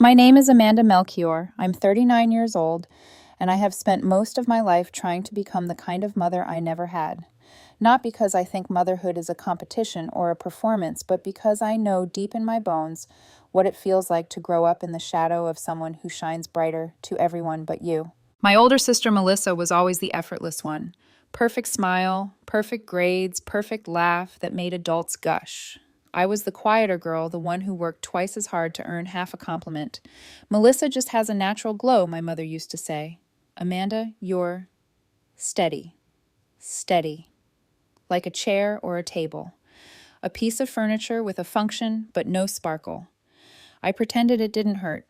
My name is Amanda Melchior. I'm 39 years old, and I have spent most of my life trying to become the kind of mother I never had. Not because I think motherhood is a competition or a performance, but because I know deep in my bones what it feels like to grow up in the shadow of someone who shines brighter to everyone but you. My older sister Melissa was always the effortless one. Perfect smile, perfect grades, perfect laugh that made adults gush. I was the quieter girl, the one who worked twice as hard to earn half a compliment. Melissa just has a natural glow, my mother used to say. Amanda, you're steady. Steady. Like a chair or a table. A piece of furniture with a function, but no sparkle. I pretended it didn't hurt.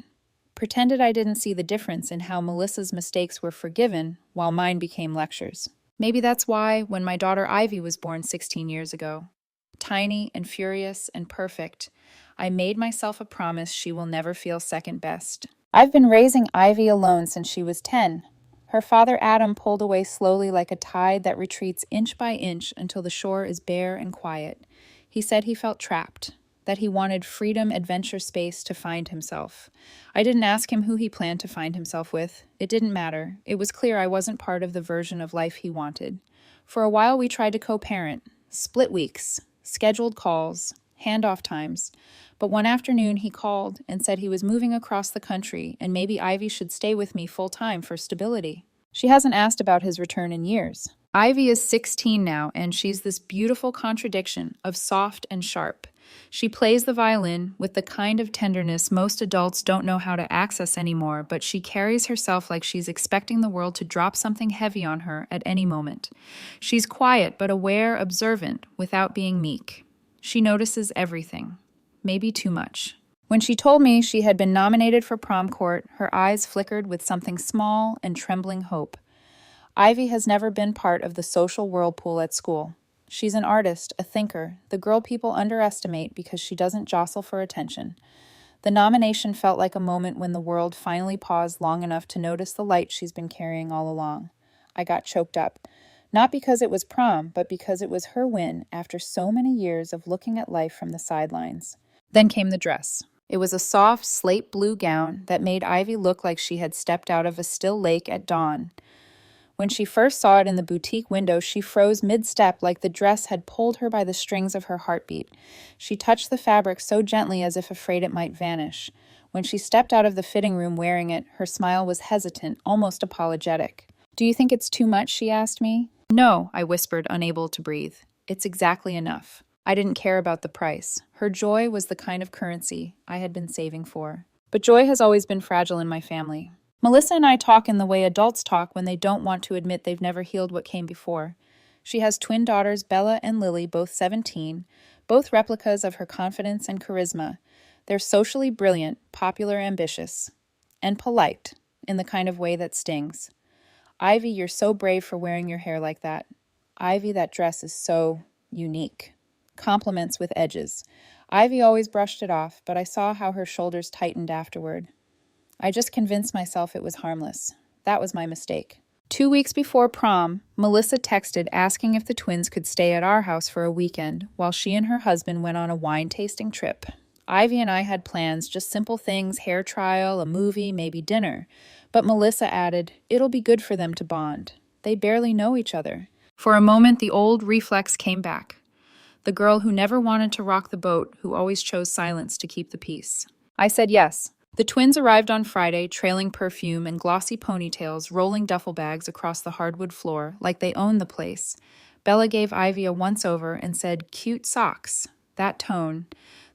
Pretended I didn't see the difference in how Melissa's mistakes were forgiven while mine became lectures. Maybe that's why, when my daughter Ivy was born 16 years ago, tiny and furious and perfect, I made myself a promise she will never feel second best. I've been raising Ivy alone since she was 10. Her father Adam pulled away slowly like a tide that retreats inch by inch until the shore is bare and quiet. He said he felt trapped, that he wanted freedom, adventure, space to find himself. I didn't ask him who he planned to find himself with. It didn't matter. It was clear I wasn't part of the version of life he wanted. For a while we tried to co-parent, split weeks, scheduled calls, handoff times. But one afternoon he called and said he was moving across the country and maybe Ivy should stay with me full-time for stability. She hasn't asked about his return in years. Ivy is 16 now, and she's this beautiful contradiction of soft and sharp. She plays the violin with the kind of tenderness most adults don't know how to access anymore, but she carries herself like she's expecting the world to drop something heavy on her at any moment. She's quiet but aware, observant, without being meek. She notices everything, maybe too much. When she told me she had been nominated for prom court, her eyes flickered with something small and trembling hope. Ivy has never been part of the social whirlpool at school. She's an artist, a thinker, the girl people underestimate because she doesn't jostle for attention. The nomination felt like a moment when the world finally paused long enough to notice the light she's been carrying all along. I got choked up. Not because it was prom, but because it was her win after so many years of looking at life from the sidelines. Then came the dress. It was a soft, slate blue gown that made Ivy look like she had stepped out of a still lake at dawn. When she first saw it in the boutique window, she froze mid-step like the dress had pulled her by the strings of her heartbeat. She touched the fabric so gently as if afraid it might vanish. When she stepped out of the fitting room wearing it, her smile was hesitant, almost apologetic. "Do you think it's too much?" she asked me. "No," I whispered, unable to breathe. "It's exactly enough." I didn't care about the price. Her joy was the kind of currency I had been saving for. But joy has always been fragile in my family. Melissa and I talk in the way adults talk when they don't want to admit they've never healed what came before. She has twin daughters, Bella and Lily, both 17, both replicas of her confidence and charisma. They're socially brilliant, popular, ambitious, and polite in the kind of way that stings. "Ivy, you're so brave for wearing your hair like that. Ivy, that dress is so unique." Compliments with edges. Ivy always brushed it off, but I saw how her shoulders tightened afterward. I just convinced myself it was harmless. That was my mistake. 2 weeks before prom, Melissa texted asking if the twins could stay at our house for a weekend while she and her husband went on a wine-tasting trip. Ivy and I had plans, just simple things, hair trial, a movie, maybe dinner. But Melissa added, "It'll be good for them to bond. They barely know each other." For a moment, the old reflex came back. The girl who never wanted to rock the boat, who always chose silence to keep the peace. I said yes. The twins arrived on Friday, trailing perfume and glossy ponytails, rolling duffel bags across the hardwood floor, like they owned the place. Bella gave Ivy a once-over and said, "Cute socks." That tone,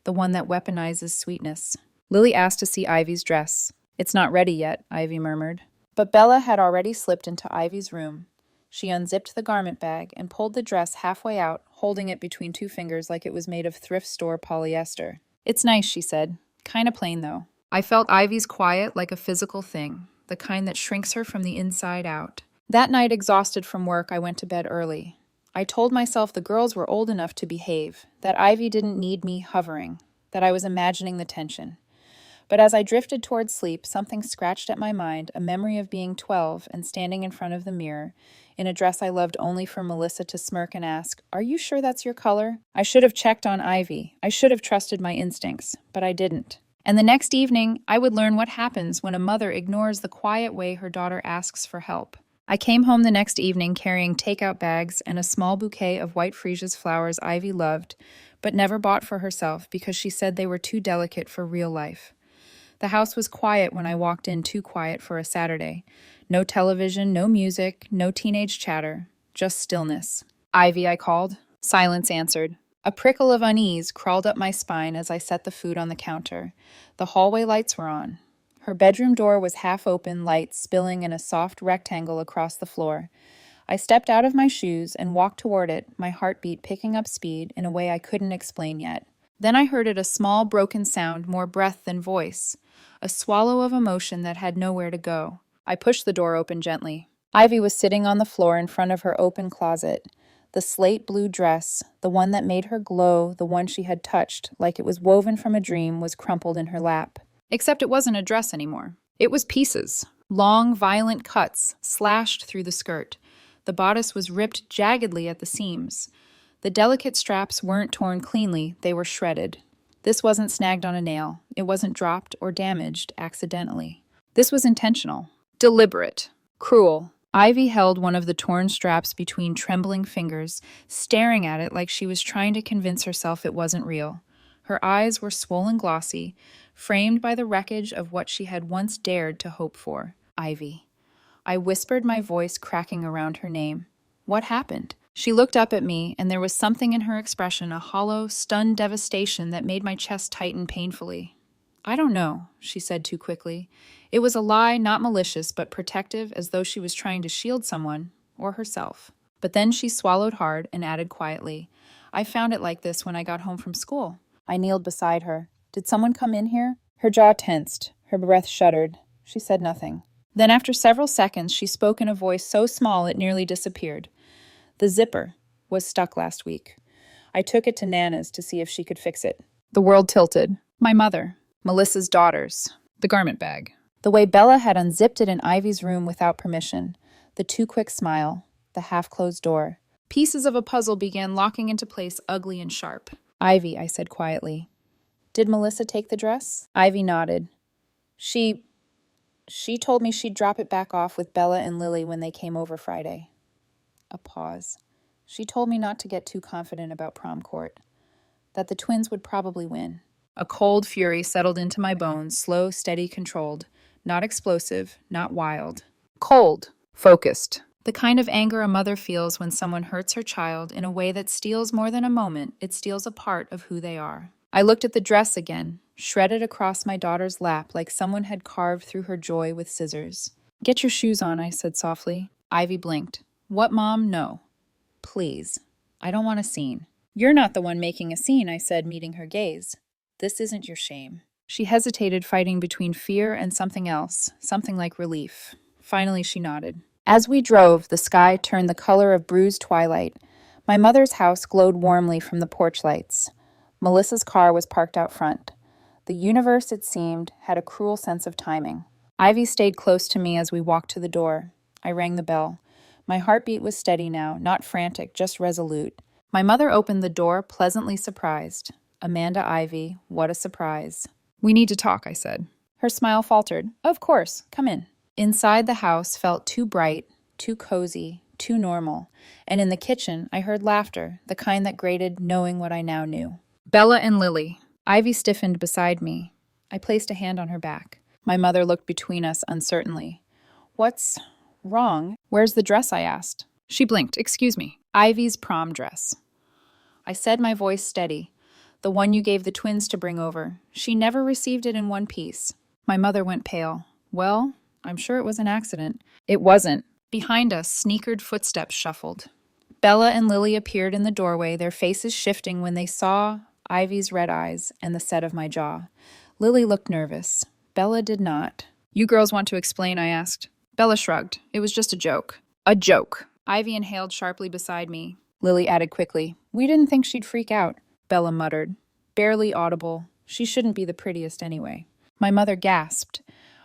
the one that weaponizes sweetness. Lily asked to see Ivy's dress. "It's not ready yet," Ivy murmured. But Bella had already slipped into Ivy's room. She unzipped the garment bag and pulled the dress halfway out, holding it between two fingers like it was made of thrift store polyester. "It's nice," she said. "Kinda plain, though." I felt Ivy's quiet like a physical thing, the kind that shrinks her from the inside out. That night, exhausted from work, I went to bed early. I told myself the girls were old enough to behave, that Ivy didn't need me hovering, that I was imagining the tension. But as I drifted towards sleep, something scratched at my mind, a memory of being 12 and standing in front of the mirror, in a dress I loved only for Melissa to smirk and ask, "Are you sure that's your color?" I should have checked on Ivy. I should have trusted my instincts, but I didn't. And the next evening, I would learn what happens when a mother ignores the quiet way her daughter asks for help. I came home the next evening carrying takeout bags and a small bouquet of white freesias flowers Ivy loved, but never bought for herself because she said they were too delicate for real life. The house was quiet when I walked in, too quiet for a Saturday. No television, no music, no teenage chatter, just stillness. Ivy, I called. Silence answered. A prickle of unease crawled up my spine as I set the food on the counter. The hallway lights were on. Her bedroom door was half open, light spilling in a soft rectangle across the floor. I stepped out of my shoes and walked toward it, my heartbeat picking up speed in a way I couldn't explain yet. Then I heard it, a small, broken sound, more breath than voice. A swallow of emotion that had nowhere to go. I pushed the door open gently. Ivy was sitting on the floor in front of her open closet. The slate blue dress, the one that made her glow, the one she had touched, like it was woven from a dream, was crumpled in her lap. Except it wasn't a dress anymore. It was pieces. Long, violent cuts, slashed through the skirt. The bodice was ripped jaggedly at the seams. The delicate straps weren't torn cleanly, they were shredded. This wasn't snagged on a nail. It wasn't dropped or damaged accidentally. This was intentional. Deliberate. Cruel. Ivy held one of the torn straps between trembling fingers, staring at it like she was trying to convince herself it wasn't real. Her eyes were swollen glossy, framed by the wreckage of what she had once dared to hope for. Ivy. I whispered, my voice cracking around her name. What happened? She looked up at me, and there was something in her expression, a hollow, stunned devastation that made my chest tighten painfully. I don't know, she said too quickly. It was a lie, not malicious, but protective, as though she was trying to shield someone, or herself. But then she swallowed hard and added quietly, I found it like this when I got home from school. I kneeled beside her. Did someone come in here? Her jaw tensed. Her breath shuddered. She said nothing. Then after several seconds, she spoke in a voice so small it nearly disappeared. The zipper was stuck last week. I took it to Nana's to see if she could fix it. The world tilted. My mother. Melissa's daughters. The garment bag. The way Bella had unzipped it in Ivy's room without permission. The too quick smile. The half-closed door. Pieces of a puzzle began locking into place, ugly and sharp. Ivy, I said quietly. Did Melissa take the dress? Ivy nodded. She told me she'd drop it back off with Bella and Lily when they came over Friday. A pause. She told me not to get too confident about prom court. That the twins would probably win. A cold fury settled into my bones, slow, steady, controlled. Not explosive, not wild. Cold. Focused. The kind of anger a mother feels when someone hurts her child in a way that steals more than a moment, it steals a part of who they are. I looked at the dress again, shredded across my daughter's lap like someone had carved through her joy with scissors. Get your shoes on, I said softly. Ivy blinked. What, Mom? No. Please. I don't want a scene. You're not the one making a scene, I said, meeting her gaze. This isn't your shame. She hesitated, fighting between fear and something else, something like relief. Finally, she nodded. As we drove, the sky turned the color of bruised twilight. My mother's house glowed warmly from the porch lights. Melissa's car was parked out front. The universe, it seemed, had a cruel sense of timing. Ivy stayed close to me as we walked to the door. I rang the bell. My heartbeat was steady now, not frantic, just resolute. My mother opened the door, pleasantly surprised. Amanda Ivy, what a surprise. We need to talk, I said. Her smile faltered. Of course, come in. Inside, the house felt too bright, too cozy, too normal. And in the kitchen, I heard laughter, the kind that grated, knowing what I now knew. Bella and Lily. Ivy stiffened beside me. I placed a hand on her back. My mother looked between us uncertainly. What's wrong? Where's the dress? I asked. She blinked. Excuse me. Ivy's prom dress. I said, my voice steady. The one you gave the twins to bring over. She never received it in one piece. My mother went pale. Well, I'm sure it was an accident. It wasn't. Behind us, sneakered footsteps shuffled. Bella and Lily appeared in the doorway, their faces shifting when they saw Ivy's red eyes and the set of my jaw. Lily looked nervous. Bella did not. You girls want to explain? I asked. Bella shrugged. It was just a joke. A joke. Ivy inhaled sharply beside me. Lily added quickly. We didn't think she'd freak out. Bella muttered. Barely audible. She shouldn't be the prettiest anyway. My mother gasped.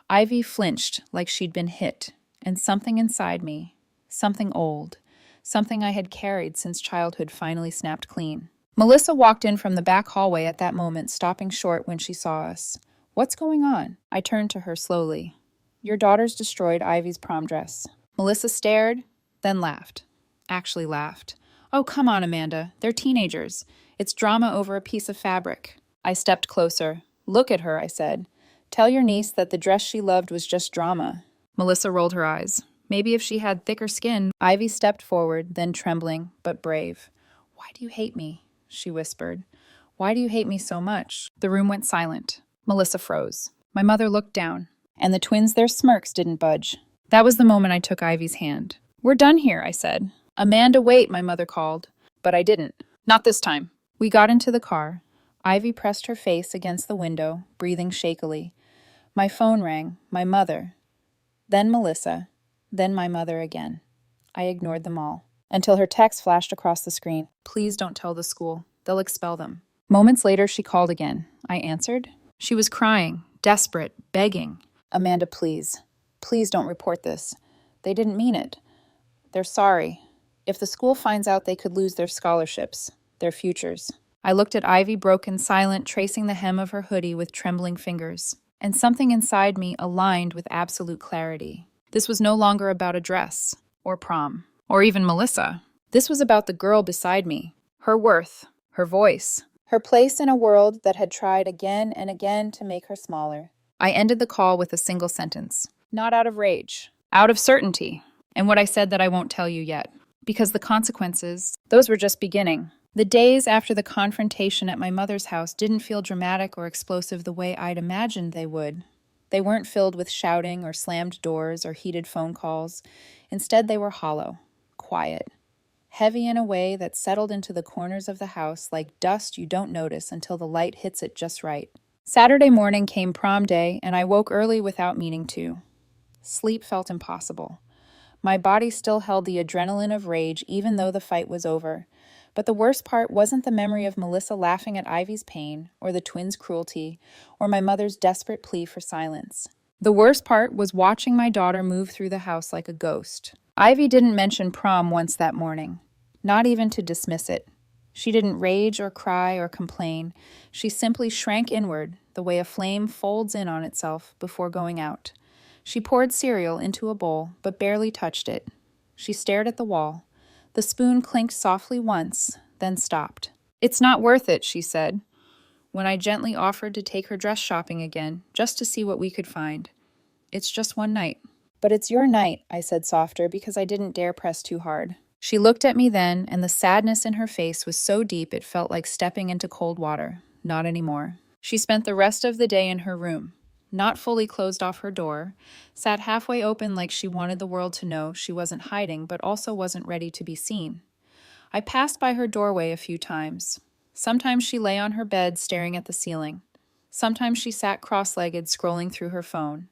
Ivy flinched like she'd been hit, and something inside me, something old, something I had carried since childhood finally snapped clean. Melissa walked in from the back hallway at that moment, stopping short when she saw us. What's going on? I turned to her slowly. Your daughter's destroyed Ivy's prom dress. Melissa stared, then laughed. Actually laughed. Oh, come on, Amanda. They're teenagers. It's drama over a piece of fabric. I stepped closer. Look at her, I said. Tell your niece that the dress she loved was just drama. Melissa rolled her eyes. Maybe if she had thicker skin. Ivy stepped forward, then trembling, but brave. Why do you hate me? She whispered. Why do you hate me so much? The room went silent. Melissa froze. My mother looked down, and the twins' their smirks didn't budge. That was the moment I took Ivy's hand. We're done here, I said. Amanda, wait, my mother called. But I didn't. Not this time. We got into the car. Ivy pressed her face against the window, breathing shakily. My phone rang. My mother. Then Melissa. Then my mother again. I ignored them all, until her text flashed across the screen. Please don't tell the school. They'll expel them. Moments later, she called again. I answered. She was crying, desperate, begging. Amanda, please. Please don't report this. They didn't mean it. They're sorry. If the school finds out, they could lose their scholarships, their futures. I looked at Ivy, broken, silent, tracing the hem of her hoodie with trembling fingers. And something inside me aligned with absolute clarity. This was no longer about a dress, or prom, or even Melissa. This was about the girl beside me, her worth, her voice, her place in a world that had tried again and again to make her smaller. I ended the call with a single sentence. Not out of rage, out of certainty. And what I said that I won't tell you yet. Because the consequences, those were just beginning. The days after the confrontation at my mother's house didn't feel dramatic or explosive the way I'd imagined they would. They weren't filled with shouting or slammed doors or heated phone calls. Instead, they were hollow, quiet, heavy in a way that settled into the corners of the house like dust you don't notice until the light hits it just right. Saturday morning came prom day, and I woke early without meaning to. Sleep felt impossible. My body still held the adrenaline of rage even though the fight was over. But the worst part wasn't the memory of Melissa laughing at Ivy's pain, or the twins' cruelty, or my mother's desperate plea for silence. The worst part was watching my daughter move through the house like a ghost. Ivy didn't mention prom once that morning, not even to dismiss it. She didn't rage or cry or complain. She simply shrank inward, the way a flame folds in on itself before going out. She poured cereal into a bowl, but barely touched it. She stared at the wall. The spoon clinked softly once, then stopped. It's not worth it, she said, when I gently offered to take her dress shopping again, just to see what we could find. It's just one night. But it's your night, I said softer, because I didn't dare press too hard. She looked at me then, and the sadness in her face was so deep it felt like stepping into cold water. Not anymore. She spent the rest of the day in her room, not fully closed off her door, sat halfway open like she wanted the world to know she wasn't hiding but also wasn't ready to be seen. I passed by her doorway a few times. Sometimes she lay on her bed staring at the ceiling. Sometimes she sat cross-legged scrolling through her phone.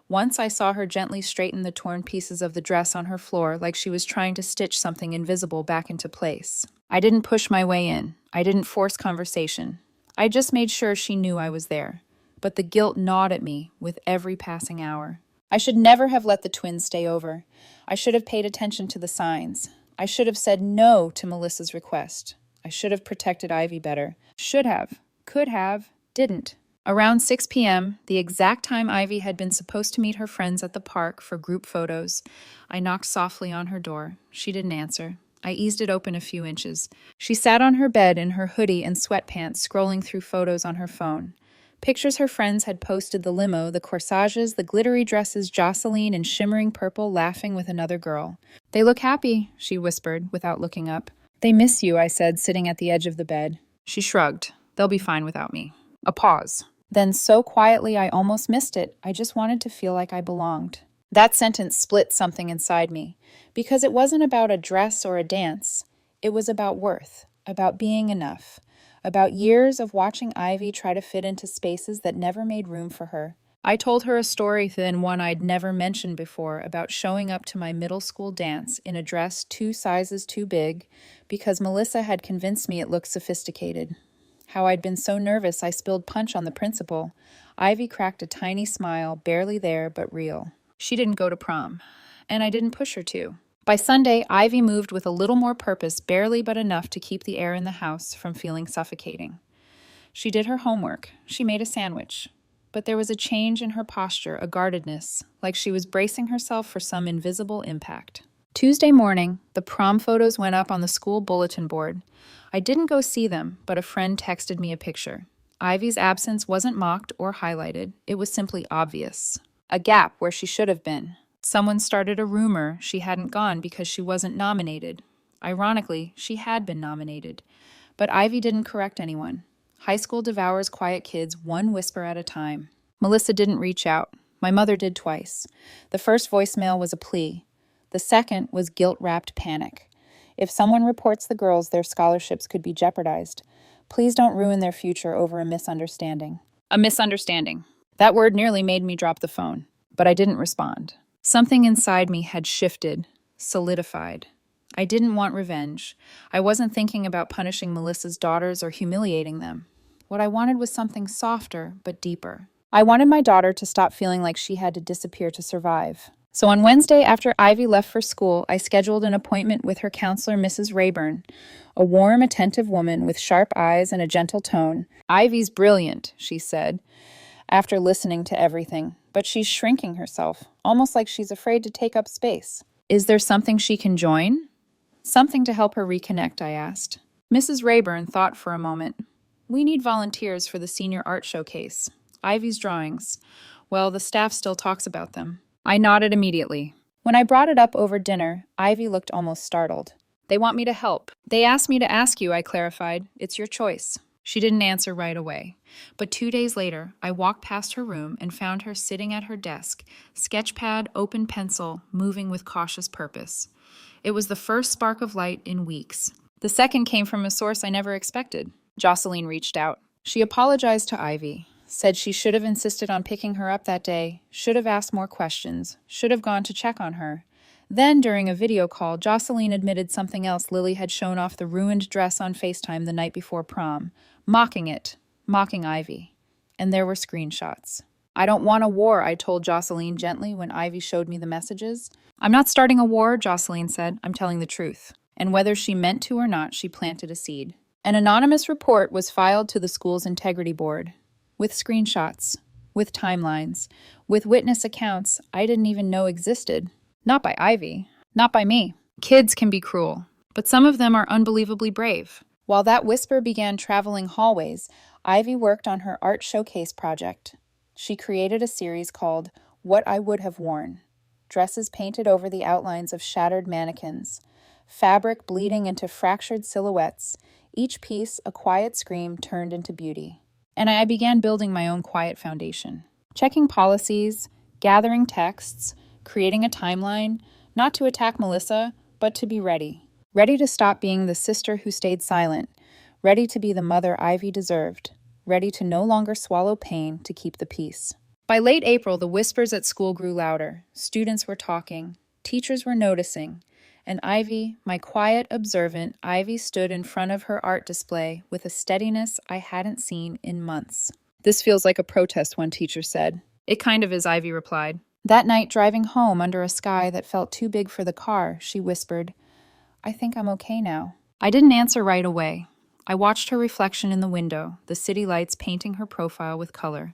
Once I saw her gently straighten the torn pieces of the dress on her floor like she was trying to stitch something invisible back into place. I didn't push my way in. I didn't force conversation. I just made sure she knew I was there. But the guilt gnawed at me with every passing hour. I should never have let the twins stay over. I should have paid attention to the signs. I should have said no to Melissa's request. I should have protected Ivy better. Should have, could have, didn't. Around 6 p.m., the exact time Ivy had been supposed to meet her friends at the park for group photos, I knocked softly on her door. She didn't answer. I eased it open a few inches. She sat on her bed in her hoodie and sweatpants, scrolling through photos on her phone. Pictures her friends had posted: the limo, the corsages, the glittery dresses, Jocelyn in shimmering purple laughing with another girl. They look happy, she whispered, without looking up. They miss you, I said, sitting at the edge of the bed. She shrugged. They'll be fine without me. A pause. Then so quietly I almost missed it. I just wanted to feel like I belonged. That sentence split something inside me, because it wasn't about a dress or a dance. It was about worth, about being enough. About years of watching Ivy try to fit into spaces that never made room for her. I told her a story than one I'd never mentioned before about showing up to my middle school dance in a dress 2 sizes too big because Melissa had convinced me it looked sophisticated. How I'd been so nervous I spilled punch on the principal. Ivy cracked a tiny smile, barely there but real. She didn't go to prom, and I didn't push her to. By Sunday, Ivy moved with a little more purpose, barely but enough to keep the air in the house from feeling suffocating. She did her homework. She made a sandwich. but there was a change in her posture, a guardedness, like she was bracing herself for some invisible impact. Tuesday morning, the prom photos went up on the school bulletin board. I didn't go see them, but a friend texted me a picture. Ivy's absence wasn't mocked or highlighted, it was simply obvious. A gap where she should have been. Someone started a rumor she hadn't gone because she wasn't nominated. Ironically, she had been nominated. But Ivy didn't correct anyone. High school devours quiet kids one whisper at a time. Melissa didn't reach out. My mother did twice. The first voicemail was a plea. The second was guilt-wrapped panic. If someone reports the girls, their scholarships could be jeopardized. Please don't ruin their future over a misunderstanding. A misunderstanding. That word nearly made me drop the phone, but I didn't respond. Something inside me had shifted, solidified. I didn't want revenge. I wasn't thinking about punishing Melissa's daughters or humiliating them. What I wanted was something softer, but deeper. I wanted my daughter to stop feeling like she had to disappear to survive. So on Wednesday, after Ivy left for school, I scheduled an appointment with her counselor, Mrs. Rayburn, a warm, attentive woman with sharp eyes and a gentle tone. Ivy's brilliant, she said, after listening to everything, but she's shrinking herself, almost like she's afraid to take up space. Is there something she can join? Something to help her reconnect, I asked. Mrs. Rayburn thought for a moment. We need volunteers for the senior art showcase. Ivy's drawings. Well, the staff still talks about them. I nodded immediately. When I brought it up over dinner, Ivy looked almost startled. They want me to help. They asked me to ask you, I clarified. It's your choice. She didn't answer right away. But 2 days later, I walked past her room and found her sitting at her desk, sketchpad, open pencil, moving with cautious purpose. It was the first spark of light in weeks. The second came from a source I never expected. Jocelyn reached out. She apologized to Ivy, said she should have insisted on picking her up that day, should have asked more questions, should have gone to check on her. Then, during a video call, Jocelyn admitted something else Lily had shown off the ruined dress on FaceTime the night before prom, mocking it, mocking Ivy. And there were screenshots. I don't want a war, I told Jocelyn gently when Ivy showed me the messages. I'm not starting a war, Jocelyn said. I'm telling the truth. And whether she meant to or not, she planted a seed. An anonymous report was filed to the school's integrity board, with screenshots, with timelines, with witness accounts I didn't even know existed. Not by Ivy, not by me. Kids can be cruel, but some of them are unbelievably brave. While that whisper began traveling hallways, Ivy worked on her art showcase project. She created a series called What I Would Have Worn. Dresses painted over the outlines of shattered mannequins, fabric bleeding into fractured silhouettes, each piece a quiet scream turned into beauty. And I began building my own quiet foundation, checking policies, gathering texts, creating a timeline, not to attack Melissa, but to be ready. Ready to stop being the sister who stayed silent, ready to be the mother Ivy deserved, ready to no longer swallow pain to keep the peace. By late April, the whispers at school grew louder. Students were talking. Teachers were noticing. And Ivy, my quiet, observant Ivy, stood in front of her art display with a steadiness I hadn't seen in months. This feels like a protest, one teacher said. It kind of is, Ivy replied. That night, driving home under a sky that felt too big for the car, she whispered, I think I'm okay now. I didn't answer right away. I watched her reflection in the window, the city lights painting her profile with color.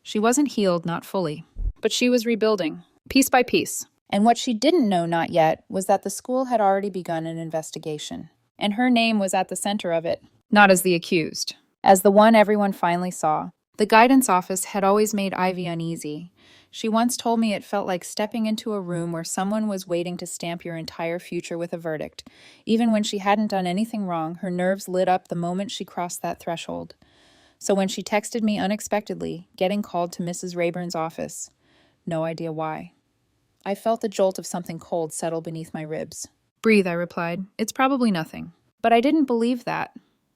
She wasn't healed, not fully, but she was rebuilding, piece by piece. And what she didn't know not yet was that the school had already begun an investigation. And her name was at the center of it, not as the accused, as the one everyone finally saw. The guidance office had always made Ivy uneasy. She once told me it felt like stepping into a room where someone was waiting to stamp your entire future with a verdict. Even when she hadn't done anything wrong, her nerves lit up the moment she crossed that threshold. So when she texted me unexpectedly, getting called to Mrs. Rayburn's office, no idea why, I felt the jolt of something cold settle beneath my ribs. Breathe, I replied. It's probably nothing. But I didn't believe that.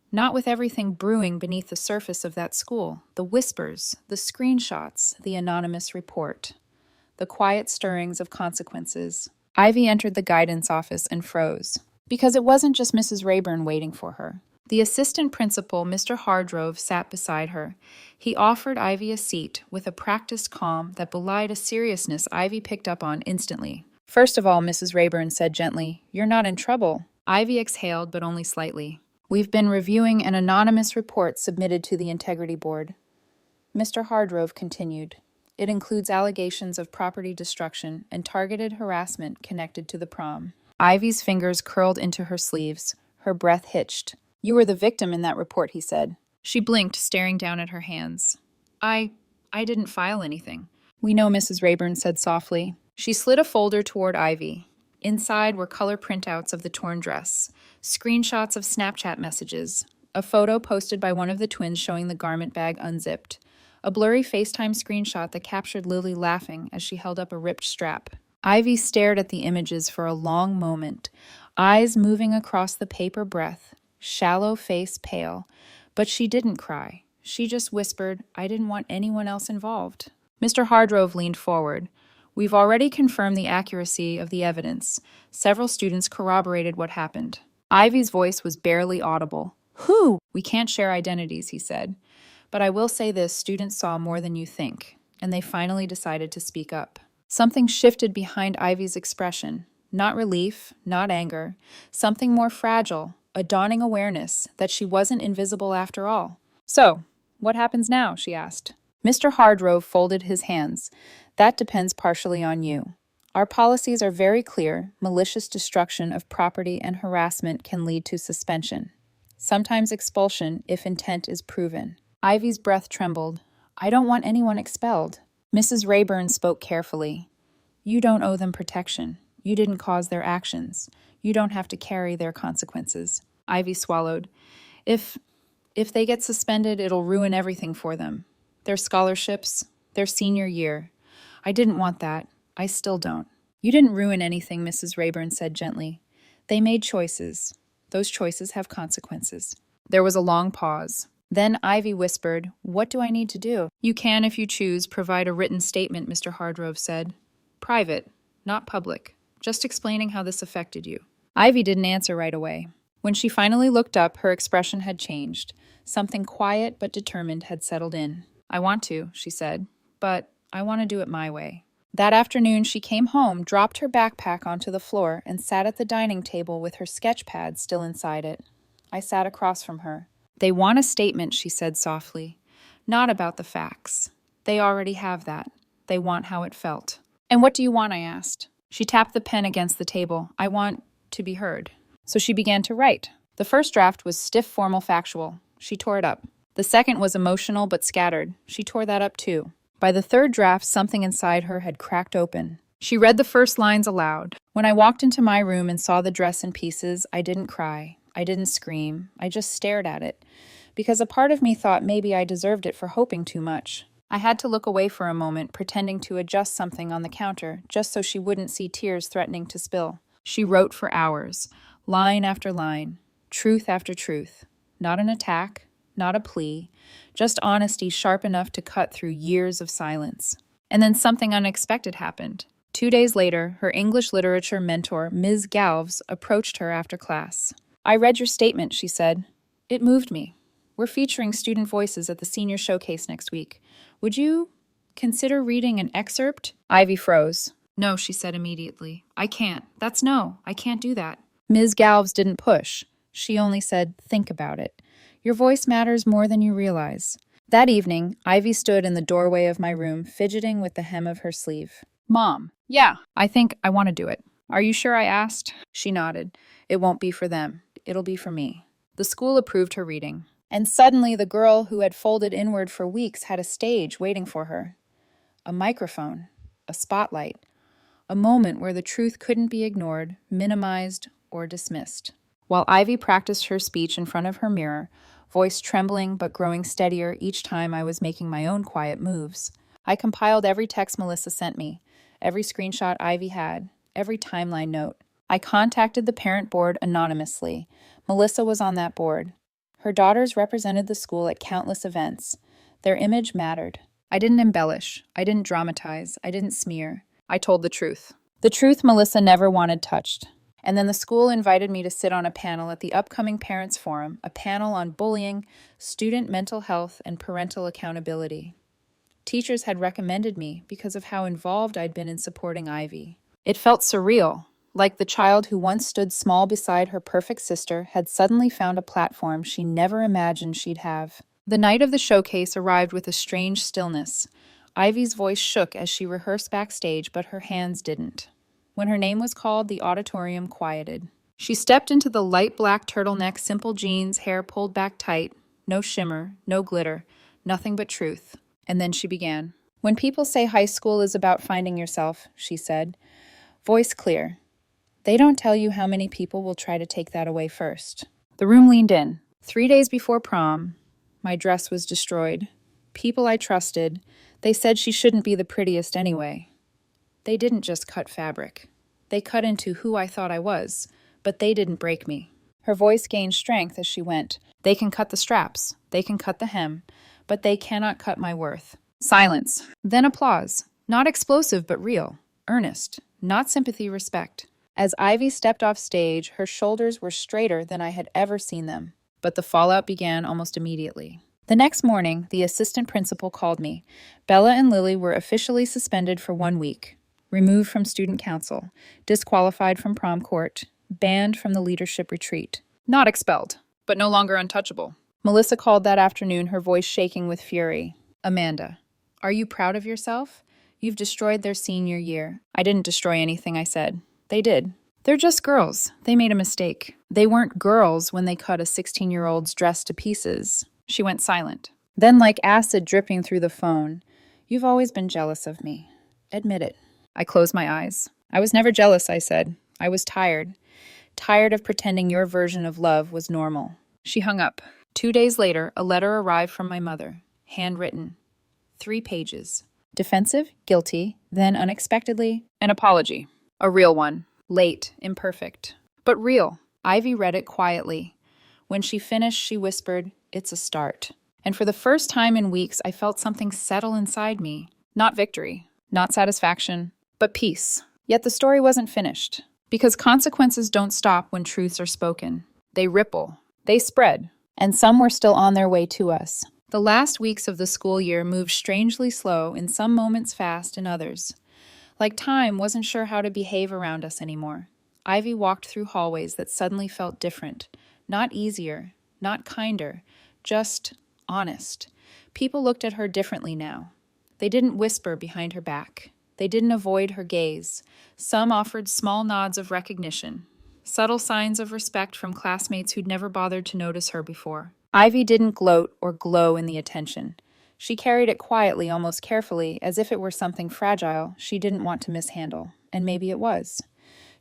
Not with everything brewing beneath the surface of that school. The whispers, the screenshots, the anonymous report. The quiet stirrings of consequences. Ivy entered the guidance office and froze. Because it wasn't just Mrs. Rayburn waiting for her. The assistant principal, Mr. Hardrove, sat beside her. He offered Ivy a seat with a practiced calm that belied a seriousness Ivy picked up on instantly. First of all, Mrs. Rayburn said gently, You're not in trouble. Ivy exhaled, but only slightly. We've been reviewing an anonymous report submitted to the Integrity Board. Mr. Hardrove continued. It includes allegations of property destruction and targeted harassment connected to the prom. Ivy's fingers curled into her sleeves. Her breath hitched. You were the victim in that report, he said. She blinked, staring down at her hands. I didn't file anything. We know, Mrs. Rayburn said softly. She slid a folder toward Ivy. Inside were color printouts of the torn dress, screenshots of Snapchat messages, a photo posted by one of the twins showing the garment bag unzipped, a blurry FaceTime screenshot that captured Lily laughing as she held up a ripped strap. Ivy stared at the images for a long moment, eyes moving across the paper breath, shallow face pale. But she didn't cry. She just whispered, I didn't want anyone else involved. Mr. Hardrove leaned forward. We've already confirmed the accuracy of the evidence. Several students corroborated what happened. Ivy's voice was barely audible. Who? We can't share identities, he said. But I will say this, students saw more than you think, and they finally decided to speak up. Something shifted behind Ivy's expression. Not relief, not anger. Something more fragile, a dawning awareness that she wasn't invisible after all. So, what happens now? She asked. Mr. Hardrove folded his hands. That depends partially on you. Our policies are very clear. Malicious destruction of property and harassment can lead to suspension. Sometimes expulsion if intent is proven. Ivy's breath trembled. I don't want anyone expelled. Mrs. Rayburn spoke carefully. You don't owe them protection. You didn't cause their actions. You don't have to carry their consequences. Ivy swallowed. If they get suspended, it'll ruin everything for them. Their scholarships, their senior year. I didn't want that. I still don't. You didn't ruin anything, Mrs. Rayburn said gently. They made choices. Those choices have consequences. There was a long pause. Then Ivy whispered, What do I need to do? You can, if you choose, provide a written statement, Mr. Hardrove said. Private, not public. Just explaining how this affected you. Ivy didn't answer right away. When she finally looked up, her expression had changed. Something quiet but determined had settled in. I want to, she said, but I want to do it my way. That afternoon, she came home, dropped her backpack onto the floor, and sat at the dining table with her sketch pad still inside it. I sat across from her. They want a statement, she said softly. Not about the facts. They already have that. They want how it felt. And what do you want? I asked. She tapped the pen against the table. I want to be heard. So she began to write. The first draft was stiff, formal, factual. She tore it up. The second was emotional but scattered. She tore that up too. By the third draft, something inside her had cracked open. She read the first lines aloud. When I walked into my room and saw the dress in pieces, I didn't cry. I didn't scream. I just stared at it. Because a part of me thought maybe I deserved it for hoping too much. I had to look away for a moment, pretending to adjust something on the counter, just so she wouldn't see tears threatening to spill. She wrote for hours, line after line, truth after truth. Not an attack, not a plea, just honesty sharp enough to cut through years of silence. And then something unexpected happened. 2 days later, her English literature mentor, Ms. Galves, approached her after class. I read your statement, she said. It moved me. We're featuring student voices at the senior showcase next week. Would you consider reading an excerpt? Ivy froze. No, she said immediately. I can't. I can't do that. Ms. Galves didn't push. She only said, think about it. Your voice matters more than you realize. That evening, Ivy stood in the doorway of my room, fidgeting with the hem of her sleeve. Mom. Yeah. I think I want to do it. Are you sure? I asked. She nodded. It won't be for them. It'll be for me. The school approved her reading. And suddenly the girl who had folded inward for weeks had a stage waiting for her. A microphone. A spotlight. A moment where the truth couldn't be ignored, minimized, or dismissed. While Ivy practiced her speech in front of her mirror, voice trembling but growing steadier each time I was making my own quiet moves, I compiled every text Melissa sent me, every screenshot Ivy had, every timeline note. I contacted the parent board anonymously. Melissa was on that board. Her daughters represented the school at countless events. Their image mattered. I didn't embellish. I didn't dramatize. I didn't smear. I told the truth. The truth Melissa never wanted touched. And then the school invited me to sit on a panel at the upcoming Parents Forum, a panel on bullying, student mental health, and parental accountability. Teachers had recommended me because of how involved I'd been in supporting Ivy. It felt surreal, like the child who once stood small beside her perfect sister had suddenly found a platform she never imagined she'd have. The night of the showcase arrived with a strange stillness. Ivy's voice shook as she rehearsed backstage, but her hands didn't. When her name was called, the auditorium quieted. She stepped into the light black turtleneck, simple jeans, hair pulled back tight, no shimmer, no glitter, nothing but truth. And then she began. When people say high school is about finding yourself, she said, voice clear, they don't tell you how many people will try to take that away first. The room leaned in. 3 days before prom, my dress was destroyed. People I trusted, they said she shouldn't be the prettiest anyway. They didn't just cut fabric. They cut into who I thought I was, but they didn't break me. Her voice gained strength as she went. They can cut the straps, they can cut the hem, but they cannot cut my worth. Silence. Then applause. Not explosive, but real. Earnest. Not sympathy, respect. As Ivy stepped off stage, her shoulders were straighter than I had ever seen them. But the fallout began almost immediately. The next morning, the assistant principal called me. Bella and Lily were officially suspended for 1 week, removed from student council, disqualified from prom court, banned from the leadership retreat. Not expelled, but no longer untouchable. Melissa called that afternoon, her voice shaking with fury. Amanda, are you proud of yourself? You've destroyed their senior year. I didn't destroy anything, I said. They did. They're just girls. They made a mistake. They weren't girls when they cut a 16-year-old's dress to pieces. She went silent. Then, like acid dripping through the phone, you've always been jealous of me. Admit it. I closed my eyes. I was never jealous, I said. I was tired. Tired of pretending your version of love was normal. She hung up. 2 days later, a letter arrived from my mother. Handwritten. 3 pages. Defensive, guilty, then unexpectedly, an apology. A real one. Late, imperfect, but real. Ivy read it quietly. When she finished, she whispered, "It's a start." And for the first time in weeks, I felt something settle inside me. Not victory, not satisfaction, but peace. Yet the story wasn't finished. Because consequences don't stop when truths are spoken. They ripple, they spread, and some were still on their way to us. The last weeks of the school year moved strangely slow, in some moments fast, in others. Like time wasn't sure how to behave around us anymore. Ivy walked through hallways that suddenly felt different. Not easier, not kinder, just honest. People looked at her differently now. They didn't whisper behind her back. They didn't avoid her gaze. Some offered small nods of recognition, subtle signs of respect from classmates who'd never bothered to notice her before. Ivy didn't gloat or glow in the attention. She carried it quietly, almost carefully, as if it were something fragile she didn't want to mishandle. And maybe it was.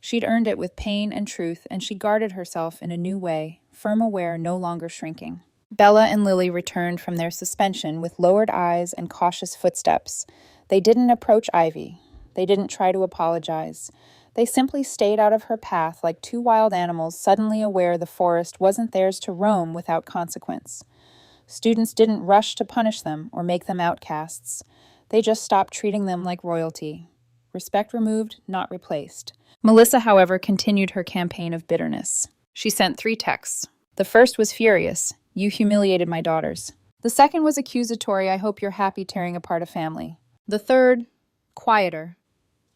She'd earned it with pain and truth, and she guarded herself in a new way, firm aware, no longer shrinking. Bella and Lily returned from their suspension with lowered eyes and cautious footsteps. They didn't approach Ivy. They didn't try to apologize. They simply stayed out of her path like 2 wild animals suddenly aware the forest wasn't theirs to roam without consequence. Students didn't rush to punish them or make them outcasts. They just stopped treating them like royalty. Respect removed, not replaced. Melissa, however, continued her campaign of bitterness. She sent 3 texts. The first was furious. You humiliated my daughters. The second was accusatory. I hope you're happy tearing apart a family. The third, quieter.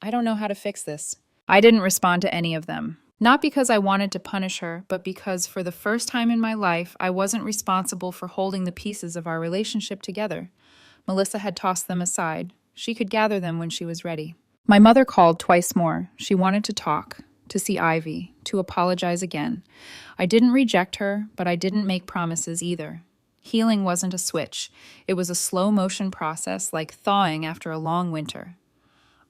I don't know how to fix this. I didn't respond to any of them. Not because I wanted to punish her, but because for the first time in my life, I wasn't responsible for holding the pieces of our relationship together. Melissa had tossed them aside. She could gather them when she was ready. My mother called twice more. She wanted to talk, to see Ivy, to apologize again. I didn't reject her, but I didn't make promises either. Healing wasn't a switch. It was a slow-motion process, like thawing after a long winter.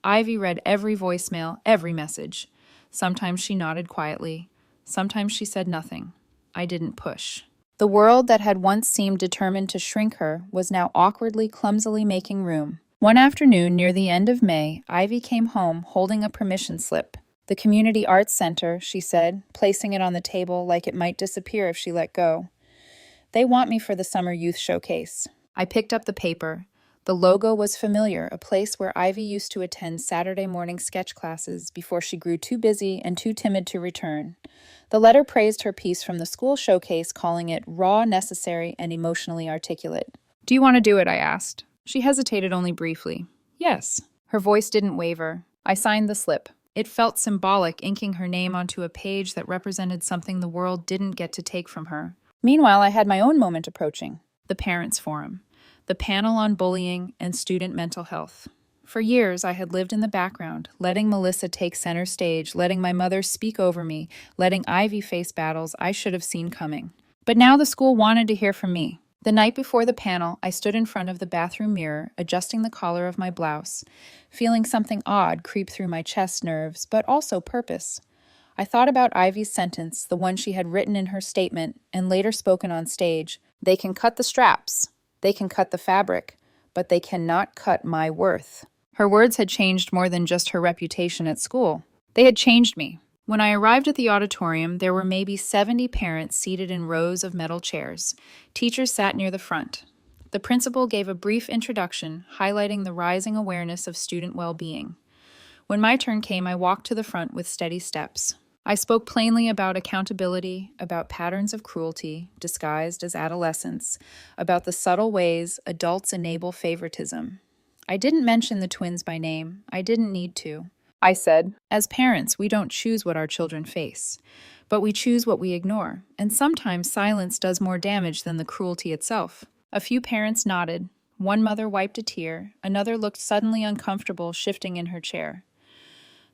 Ivy read every voicemail, every message. Sometimes she nodded quietly. Sometimes she said nothing. I didn't push. The world that had once seemed determined to shrink her was now awkwardly, clumsily making room. One afternoon, near the end of May, Ivy came home holding a permission slip. The Community Arts Center, she said, placing it on the table like it might disappear if she let go. They want me for the summer youth showcase. I picked up the paper. The logo was familiar, a place where Ivy used to attend Saturday morning sketch classes before she grew too busy and too timid to return. The letter praised her piece from the school showcase, calling it raw, necessary, and emotionally articulate. Do you want to do it? I asked. She hesitated only briefly. Yes. Her voice didn't waver. I signed the slip. It felt symbolic, inking her name onto a page that represented something the world didn't get to take from her. Meanwhile, I had my own moment approaching. the Parents' Forum, the panel on bullying and student mental health. For years, I had lived in the background, letting Melissa take center stage, letting my mother speak over me, letting Ivy face battles I should have seen coming. But now the school wanted to hear from me. The night before the panel, I stood in front of the bathroom mirror, adjusting the collar of my blouse, feeling something odd creep through my chest nerves, but also purpose. I thought about Ivy's sentence, the one she had written in her statement and later spoken on stage. They can cut the straps, they can cut the fabric, but they cannot cut my worth. Her words had changed more than just her reputation at school. They had changed me. When I arrived at the auditorium, there were maybe 70 parents seated in rows of metal chairs. Teachers sat near the front. The principal gave a brief introduction, highlighting the rising awareness of student well-being. When my turn came, I walked to the front with steady steps. I spoke plainly about accountability, about patterns of cruelty, disguised as adolescence, about the subtle ways adults enable favoritism. I didn't mention the twins by name. I didn't need to. I said, as parents, we don't choose what our children face, but we choose what we ignore, and sometimes silence does more damage than the cruelty itself. A few parents nodded. One mother wiped a tear. Another looked suddenly uncomfortable, shifting in her chair.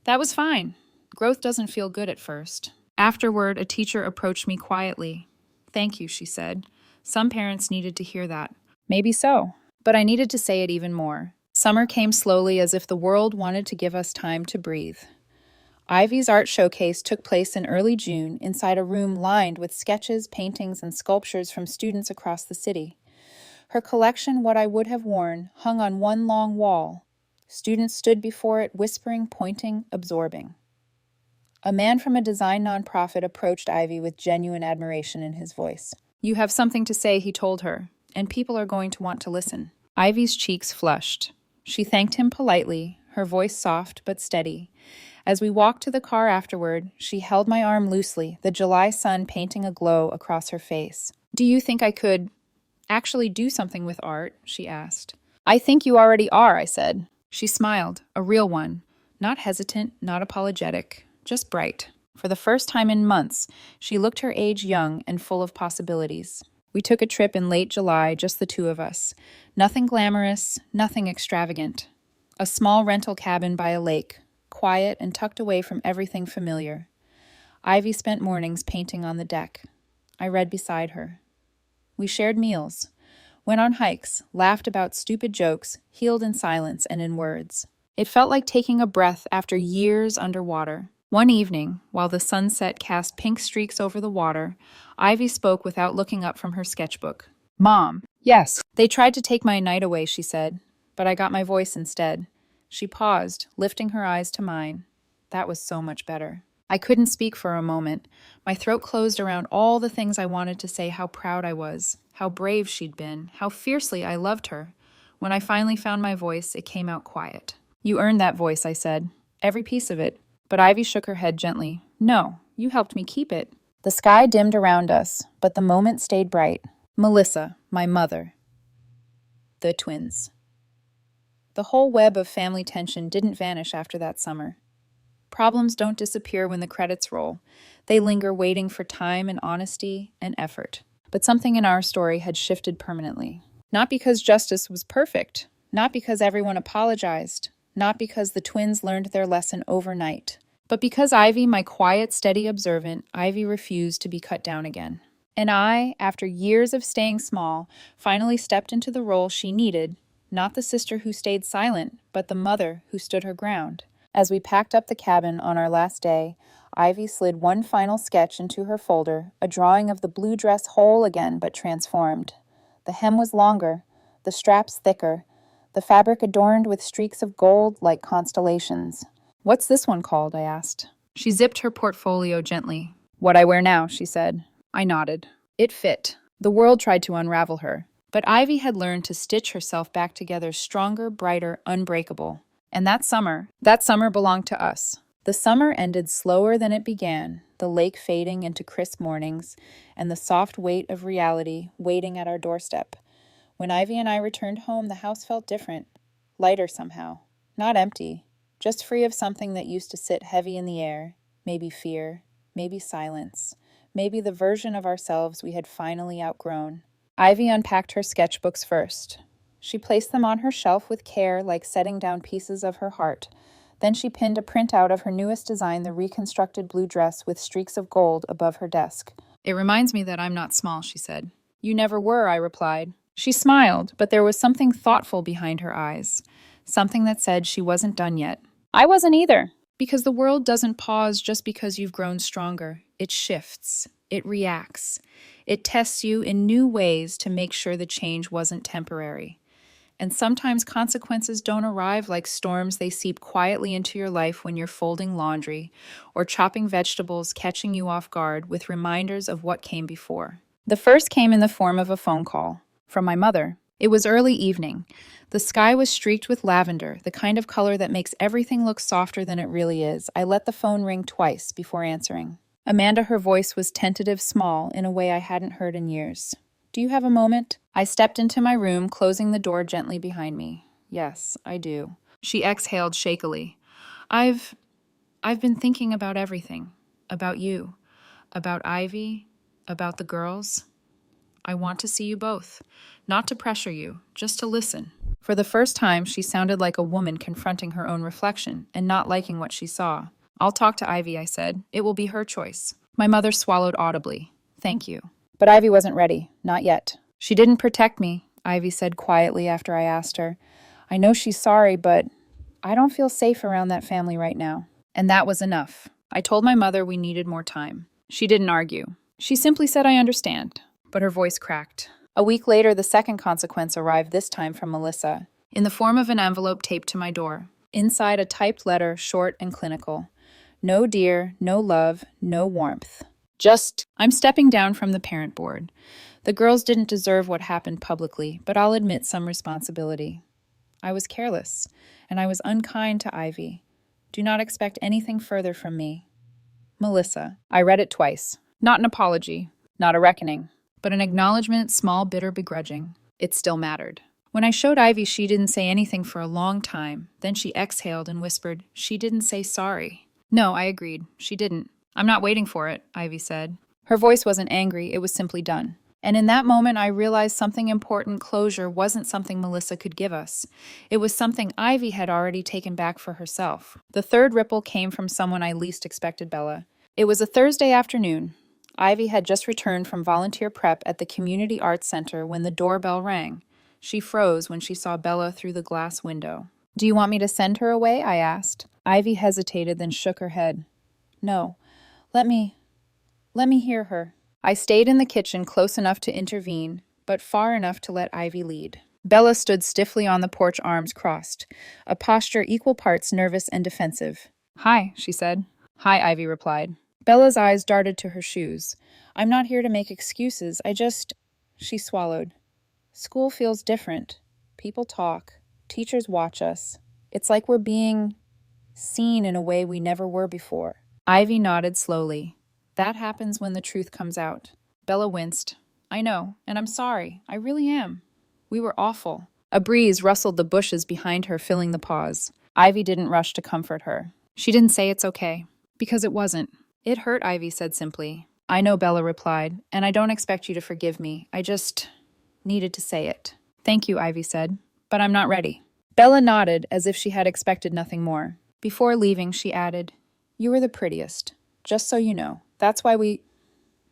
That was fine. Growth doesn't feel good at first. Afterward, a teacher approached me quietly. Thank you, she said. Some parents needed to hear that. Maybe so, but I needed to say it even more. Summer came slowly, as if the world wanted to give us time to breathe. Ivy's art showcase took place in early June inside a room lined with sketches, paintings, and sculptures from students across the city. Her collection, What I Would Have Worn, hung on one long wall. Students stood before it, whispering, pointing, absorbing. A man from a design nonprofit approached Ivy with genuine admiration in his voice. You have something to say, he told her, and people are going to want to listen. Ivy's cheeks flushed. She thanked him politely, her voice soft but steady. As we walked to the car afterward, she held my arm loosely, the July sun painting a glow across her face. Do you think I could actually do something with art? She asked. I think you already are, I said. She smiled, a real one, not hesitant, not apologetic, just bright. For the first time in months, she looked her age young and full of possibilities. We took a trip in late July, just the two of us. Nothing glamorous, nothing extravagant. A small rental cabin by a lake, quiet and tucked away from everything familiar. Ivy spent mornings painting on the deck. I read beside her. We shared meals, went on hikes, laughed about stupid jokes, healed in silence and in words. It felt like taking a breath after years underwater. One evening, while the sunset cast pink streaks over the water, Ivy spoke without looking up from her sketchbook. Mom. Yes. They tried to take my night away, she said, but I got my voice instead. She paused, lifting her eyes to mine. That was so much better. I couldn't speak for a moment. My throat closed around all the things I wanted to say, how proud I was, how brave she'd been, how fiercely I loved her. When I finally found my voice, it came out quiet. You earned that voice, I said. Every piece of it. But Ivy shook her head gently. No, you helped me keep it. The sky dimmed around us, but the moment stayed bright. Melissa, my mother. The twins. The whole web of family tension didn't vanish after that summer. Problems don't disappear when the credits roll. They linger waiting for time and honesty and effort. But something in our story had shifted permanently. Not because justice was perfect, not because everyone apologized, not because the twins learned their lesson overnight, but because Ivy, my quiet, steady observant, Ivy refused to be cut down again. And I, after years of staying small, finally stepped into the role she needed, not the sister who stayed silent, but the mother who stood her ground. As we packed up the cabin on our last day, Ivy slid one final sketch into her folder, a drawing of the blue dress whole again but transformed. The hem was longer, the straps thicker, the fabric adorned with streaks of gold like constellations. What's this one called? I asked. She zipped her portfolio gently. What I wear now, she said. I nodded. It fit. The world tried to unravel her. But Ivy had learned to stitch herself back together stronger, brighter, unbreakable. And that summer belonged to us. The summer ended slower than it began, the lake fading into crisp mornings, and the soft weight of reality waiting at our doorstep. When Ivy and I returned home, the house felt different, lighter somehow. Not empty, just free of something that used to sit heavy in the air, maybe fear, maybe silence, maybe the version of ourselves we had finally outgrown. Ivy unpacked her sketchbooks first. She placed them on her shelf with care, like setting down pieces of her heart. Then she pinned a printout of her newest design, the reconstructed blue dress with streaks of gold, above her desk. "It reminds me that I'm not small," she said. "You never were," I replied. She smiled, but there was something thoughtful behind her eyes, something that said she wasn't done yet. I wasn't either, because the world doesn't pause just because you've grown stronger. It shifts. It reacts. It tests you in new ways to make sure the change wasn't temporary. And sometimes consequences don't arrive like storms. They seep quietly into your life when you're folding laundry or chopping vegetables, catching you off guard with reminders of what came before. The first came in the form of a phone call from my mother. It was early evening. The sky was streaked with lavender, the kind of color that makes everything look softer than it really is. I let the phone ring twice before answering. Amanda, her voice was tentative, small, in a way I hadn't heard in years. "Do you have a moment?" I stepped into my room, closing the door gently behind me. "Yes, I do." She exhaled shakily. I've been thinking about everything. About you. About Ivy. About the girls. I want to see you both. Not to pressure you, just to listen. For the first time, she sounded like a woman confronting her own reflection and not liking what she saw. "I'll talk to Ivy," I said. "It will be her choice." My mother swallowed audibly. "Thank you." But Ivy wasn't ready. Not yet. "She didn't protect me," Ivy said quietly after I asked her. "I know she's sorry, but I don't feel safe around that family right now." And that was enough. I told my mother we needed more time. She didn't argue. She simply said, "I understand." But her voice cracked. A week later, the second consequence arrived, this time from Melissa, in the form of an envelope taped to my door. Inside, a typed letter, short and clinical. "No dear, no love, no warmth. Just, I'm stepping down from the parent board. The girls didn't deserve what happened publicly, but I'll admit some responsibility. I was careless, and I was unkind to Ivy. Do not expect anything further from me. Melissa." I read it twice. Not an apology, not a reckoning, but an acknowledgement, small, bitter, begrudging. It still mattered. When I showed Ivy, she didn't say anything for a long time. Then she exhaled and whispered, "She didn't say sorry." No, I agreed. She didn't. "I'm not waiting for it," Ivy said. Her voice wasn't angry, it was simply done. And in that moment, I realized something important. Closure wasn't something Melissa could give us. It was something Ivy had already taken back for herself. The third ripple came from someone I least expected, Bella. It was a Thursday afternoon. Ivy had just returned from volunteer prep at the Community Arts Center when the doorbell rang. She froze when she saw Bella through the glass window. "Do you want me to send her away?" I asked. Ivy hesitated, then shook her head. "No. Let me hear her." I stayed in the kitchen, close enough to intervene, but far enough to let Ivy lead. Bella stood stiffly on the porch, arms crossed, a posture equal parts nervous and defensive. "Hi," she said. "Hi," Ivy replied. Bella's eyes darted to her shoes. "I'm not here to make excuses. She swallowed. "School feels different. People talk. Teachers watch us. It's like we're being seen in a way we never were before." Ivy nodded slowly. "That happens when the truth comes out." Bella winced. "I know, and I'm sorry. I really am. We were awful." A breeze rustled the bushes behind her, filling the pause. Ivy didn't rush to comfort her. She didn't say it's okay, because it wasn't. "It hurt," Ivy said simply. "I know," Bella replied, "and I don't expect you to forgive me. I just needed to say it." "Thank you," Ivy said, "but I'm not ready." Bella nodded, as if she had expected nothing more. Before leaving, she added, "You were the prettiest. Just so you know. That's why we—"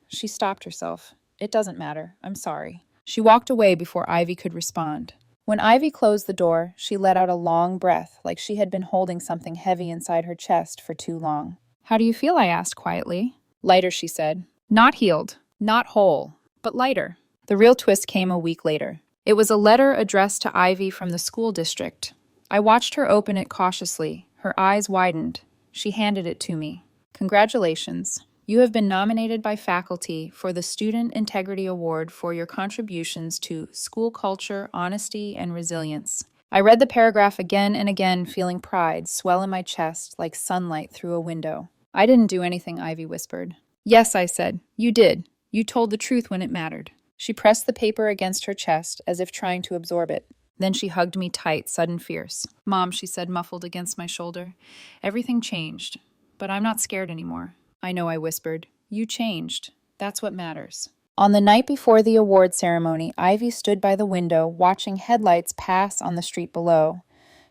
She stopped herself. "It doesn't matter. I'm sorry." She walked away before Ivy could respond. When Ivy closed the door, she let out a long breath, like she had been holding something heavy inside her chest for too long. "How do you feel?" I asked quietly. "Lighter," she said. "Not healed, not whole, but lighter." The real twist came a week later. It was a letter addressed to Ivy from the school district. I watched her open it cautiously. Her eyes widened. She handed it to me. "Congratulations. You have been nominated by faculty for the Student Integrity Award for your contributions to school culture, honesty, and resilience." I read the paragraph again and again, feeling pride swell in my chest like sunlight through a window. "I didn't do anything," Ivy whispered. "Yes," I said. "You did. You told the truth when it mattered." She pressed the paper against her chest, as if trying to absorb it. Then she hugged me tight, sudden fierce. "Mom," she said, muffled against my shoulder, "everything changed, but I'm not scared anymore." "I know," I whispered. "You changed. That's what matters." On the night before the award ceremony, Ivy stood by the window, watching headlights pass on the street below.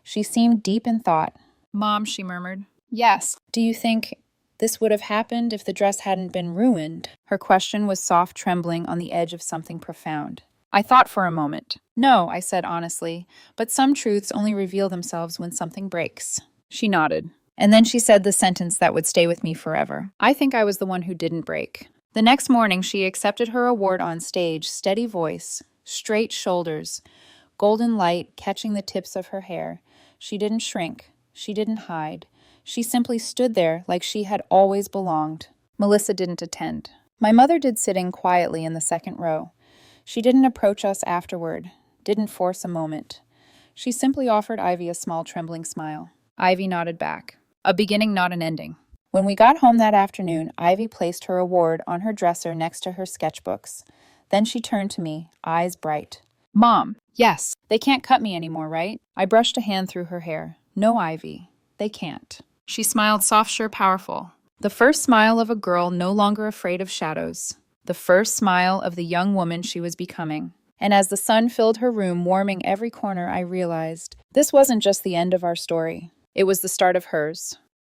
She seemed deep in thought. "Mom," she murmured. "Yes. Do you think this would have happened if the dress hadn't been ruined?" Her question was soft trembling on the edge of something profound. I thought for a moment. "No," I said honestly, "but some truths only reveal themselves when something breaks." She nodded. And then she said the sentence that would stay with me forever. "I think I was the one who didn't break." The next morning, she accepted her award on stage, steady voice, straight shoulders, golden light catching the tips of her hair. She didn't shrink. She didn't hide. She simply stood there like she had always belonged. Melissa didn't attend. My mother did, sitting quietly in the second row. She didn't approach us afterward, didn't force a moment. She simply offered Ivy a small, trembling smile. Ivy nodded back. A beginning, not an ending. When we got home that afternoon, Ivy placed her award on her dresser next to her sketchbooks. Then she turned to me, eyes bright. "Mom." "Yes." "They can't cut me anymore, right?" I brushed a hand through her hair. "No, Ivy. They can't." She smiled, soft, sure, powerful. The first smile of a girl no longer afraid of shadows. The first smile of the young woman she was becoming. And as the sun filled her room, warming every corner, I realized this wasn't just the end of our story. It was the start of hers.